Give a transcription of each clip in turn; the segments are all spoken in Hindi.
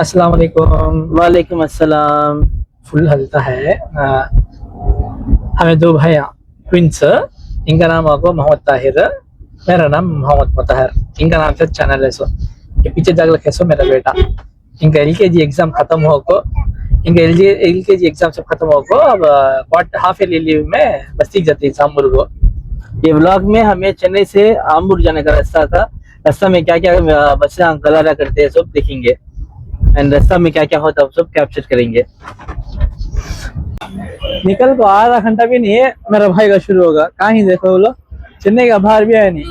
अस्सलाम वालेकुम। वालेकुम अस्सलाम। फुल हल्का है। हमें दो भाई ट्विंस। इनका नाम होगा मोहम्मद ताहिर, मेरा नाम मोहम्मद मुताहिर। इनका नाम से चैनल है सो ये पीछे जाग रखे सो मेरा बेटा। इनका एलकेजी एग्जाम खत्म हो को इनका एलकेजी एग्जाम सब खत्म हो को अब हाफ ईयरली लीव में बस्ती जाती है सामूर को। ये व्लॉग में हमें चेन्नई से आम्बूर जाने का रास्ता था। रास्ता में क्या क्या बच्चे गलारा करते हैं सब देखेंगे एंड रास्ता में क्या क्या होता है सब कैप्चर करेंगे। निकल को आधा घंटा भी नहीं है मेरा भाई का शुरू होगा। कहीं देखो बोलो चेन्नई का बाहर भी है नहीं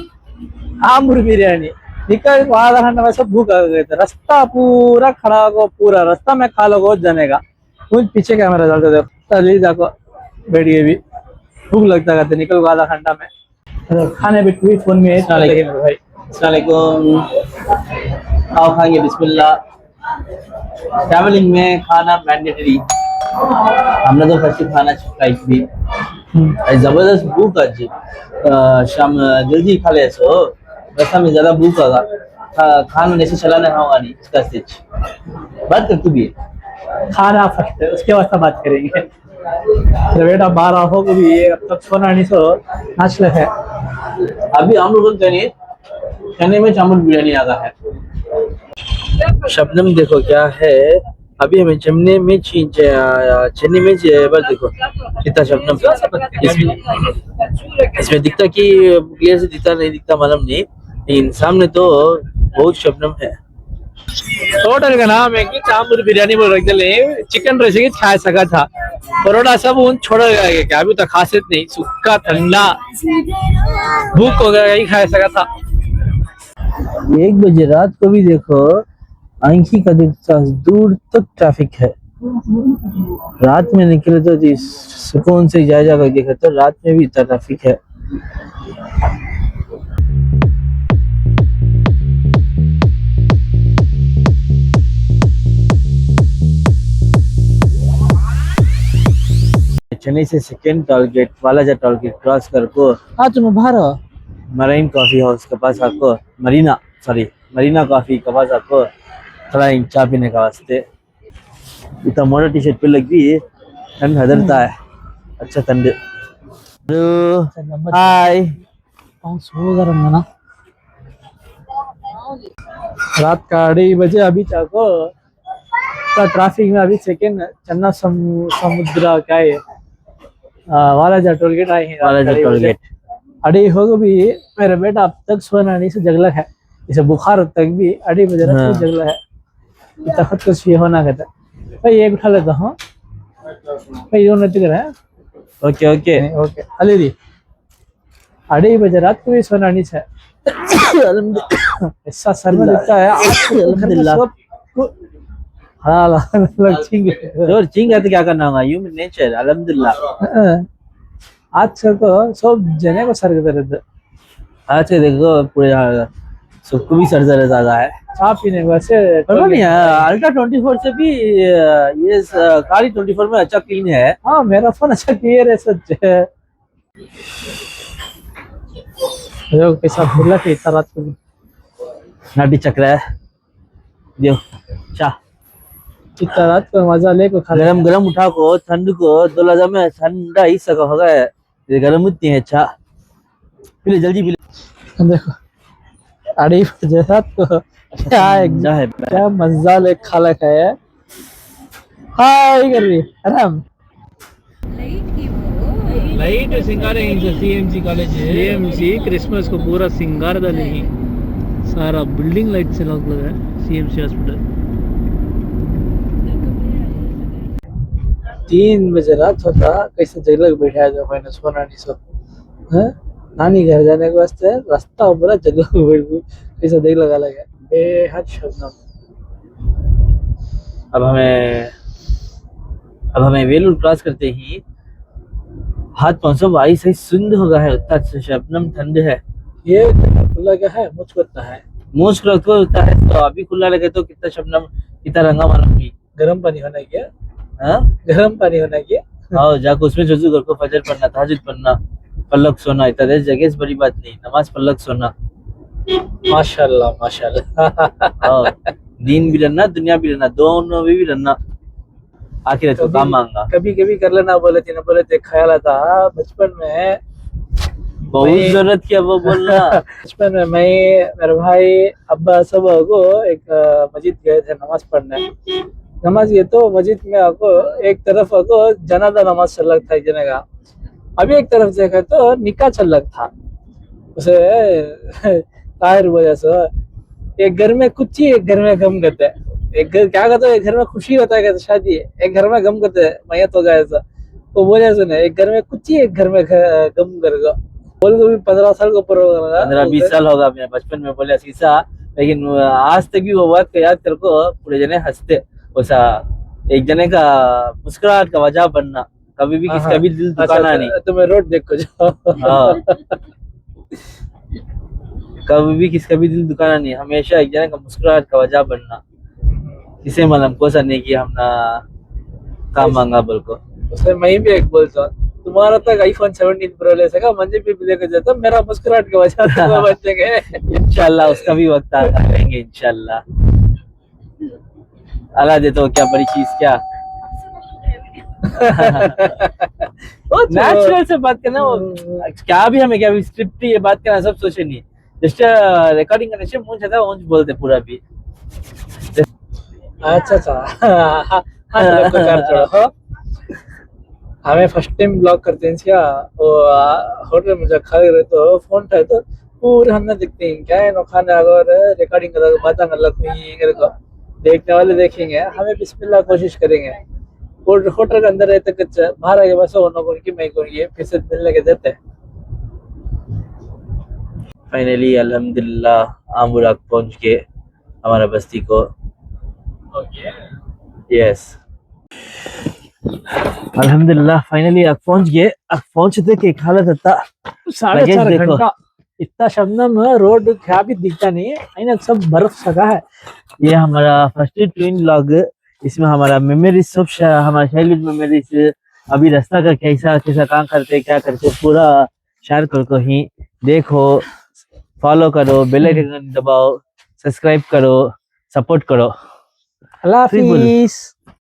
आमूर बिरयानी। निकल को आधा घंटा में सब भूख आ गए थे। रास्ता पूरा खड़ा हो पूरा रास्ता में खा लो जाने का। कुछ पीछे कैमरा चलते देखो चलिए जाको बैठिए भी भूख लगता करते। निकल को आधा घंटा में खाने भी ट्वीट फोन में भाई। अस्सलामुअलैकुम। आओ खाएंगे बिस्मिल्लाह। ट्रैवलिंग में खाना मैंडेटरी। हमने तो फर्स्ट खाना खाई थी। जबरदस्त भूख आज शाम जल्दी खा ले सो रास्ता में ज्यादा भूख आगा खाना नहीं से चलाना होगा नहीं इसका स्टिच बात कर तू भी खाना फर्स्ट उसके बाद बात करेंगे। तो बेटा 12 हो भी अब तक सोना नहीं सो नाच है। अभी हम लोग चने में चावल बिरयानी आ गया है। शबनम देखो क्या है अभी हमें चने में बस देखो कितना शबनम इसमें दिखता कि क्लियर से दिखता नहीं दिखता मालूम नहीं लेकिन सामने तो बहुत शबनम है। होटल का नाम है कि चांबूर बिरयानी बोल रखे ले चिकन रेसिपी खा सका था। परोड़ा सब उन छोड़ गया क्या अभी तो खासियत नहीं सूखा ठंडा भूख हो गया यही खा सका था। 1 बजे रात को भी देखो आंखी का दिखता दूर तक ट्रैफिक है। रात में निकले तो सुकून से जा जाकर देखा तो रात में भी इतना ट्रैफिक है। चेन्नई से second toll gate Walaja toll gate cross कर को तुम बाहर मरीन कॉफी हाउस के पास आपको मरीना कॉफी के पास आपको थोड़ा चाय पीने का वास्ते इतना मोटा टी शर्ट पे लगी ठंड हदरता है। अच्छा ठंड। हाय ना रात का 2:30 बजे अभी चाको तो ट्रैफिक में अभी सेकेंड चन्ना समुद्र क्या है वालाजा टोल गेट आए हैं। वालाजा टोल गेट अड़ी होगा भी मेरा बेटा अब तक सोना नहीं से जगला है। इसे बुखार तक भी 2:30 बजे रात को जगला है। इतना खुद कुछ ये होना कहता भाई एक उठा लेता हूँ भाई दोनों टिक रहे हैं। ओके ओके ओके अली दी 2:30 बजे रात को भी सोना नहीं है। ऐसा सर में दिखता है अल्हम्दुलिल्लाह। हाँ लोग चिंग है तो क्या करना होगा ह्यूमन नेचर अल्हम्दुलिल्लाह। आज को सब जने को सर के दर्द आज से देखो पूरे सबको भी सर दर्द आ गया है। चाय पीने वैसे पता नहीं अल्ट्रा 24 से भी ये कारी 24 में अच्छा क्लीन है। हाँ मेरा फोन अच्छा क्लियर है सच है। जो कैसा भूला के इतना रात को नाटी चक्र है दियो चाह इतना रात को मजा ले को खा गरम गरम उठा को ठंड को दोला में ठंडा ही सका होगा ये गरम उतनी है। अच्छा पीले जल्दी पीले देखो 2:30 बजे रात को क्या मजा ले खाला है। हाय कर रही आराम लाइट सिंगारे सीएमसी कॉलेज सीएमसी क्रिसमस को पूरा सिंगार डाले ही सारा बिल्डिंग लाइट से लग लगा है सीएमसी हॉस्पिटल। 3 बजे रात होता कैसे जगह बैठा है जो मैंने सोना नहीं सो नानी घर जाने के वास्ते रास्ता ऊपर जगह को बैठ कैसा देख लगा लगा बेहद शबनम। अब हमें वेलूर क्रॉस करते ही हाथ पांव सब आई सही सुंदर होगा है उतना शबनम ठंड है। ये खुला क्या है मुझ करता है मुझ को होता है तो अभी खुला लगे तो कितना शबनम कितना रंगा मालूम की गर्म पानी होना क्या हाँ गर्म पानी होना क्या हाँ जाकर उसमें जुजू घर को फजर पढ़ना तहज्जुद पढ़ना पलक सोना इतना जगह बड़ी बात नहीं नमाज पलक सोना माशाल्लाह माशाल्लाह। दीन भी रहना दुनिया भी रहना दोनों भी रहना आखिरत को काम मांगा कभी कभी कर लेना बोले थे ख्याल आता बचपन में बहुत जरूरत किया वो बोलना बचपन में मैं मेरे भाई अब्बा सब को एक मस्जिद गए थे नमाज पढ़ने नमाज ये तो मस्जिद में आपको एक तरफ आपको जनाजा नमाज चल रहा था एक जने का अभी एक तरफ देखा तो निकाह चल रहा था उसे ताहिर वजह से एक घर में कुछ ही एक घर में गम करते हैं एक घर क्या कहते हैं एक घर में खुशी होता है कहते शादी एक घर में गम करते हैं मैयत हो गया ऐसा तो बोले सुने एक घर में कुछ ही एक घर में गम करेगा बोले तो भी 15 साल को ऊपर होगा 15-20 साल होगा अपने बचपन में बोले शीशा लेकिन आज तक भी वो बात को याद कर को पूरे जने हंसते वैसा एक जने का मुस्कुराहट का वजह बनना कभी भी किसका भी दिल दुखाना नहीं तुम्हें रोड देखो जाओ हाँ कभी भी किसका भी दिल दुखाना नहीं हमेशा एक जने का मुस्कुराहट का वजह बनना किसे मालूम कौन सा नहीं किया हमने काम मांगा बोल को उसे मैं भी एक बोलता हूँ तुम्हारा तक आईफोन 17 प्रो ले सका मंजे भी लेकर जाता मेरा मुस्कुराहट के वजह से वो बचेंगे इंशाल्लाह उसका भी वक्त आता रहेंगे इंशाल्लाह अल्लाह दे तो क्या बड़ी चीज क्या नेचुरल से बात करना वो क्या भी हमें क्या स्क्रिप्ट ये बात करना सब सोचे नहीं जस्ट रिकॉर्डिंग करने से मुंह जाता है मुंह बोलते पूरा भी अच्छा हाँ हमें फर्स्ट टाइम ब्लॉग करते हैं क्या वो होटल में जब खा रहे तो फोन उठाए तो पूरे हमने देखते हैं क्या है खाने अगर रिकॉर्डिंग कर बात कर को देखने वाले देखेंगे हमें बिस्मिल्लाह कोशिश करेंगे होटल के अंदर रहते कुछ बाहर आगे बस उनकी मैं करूँगी फिर से मिलने के देते फाइनली अल्हम्दुलिल्लाह आमूराग पहुंच के हमारा बस्ती को यस अल्हम्दुलिल्लाह फाइनली अब पहुंच गए अब पहुंचते के हालत था 4.5 घंटा इतना शबनम रोड क्या भी दिखता नहीं है ना सब बर्फ सका है ये हमारा फर्स्ट ट्विन व्लॉग इसमें हमारा मेमोरीज सब हमारा चाइल्डहुड मेमोरीज अभी रास्ता का कैसा कैसा काम करते क्या करते पूरा शेयर करके ही देखो फॉलो करो बेल आइकन दबाओ सब्सक्राइब करो सपोर्ट करो अल्लाह हाफिज।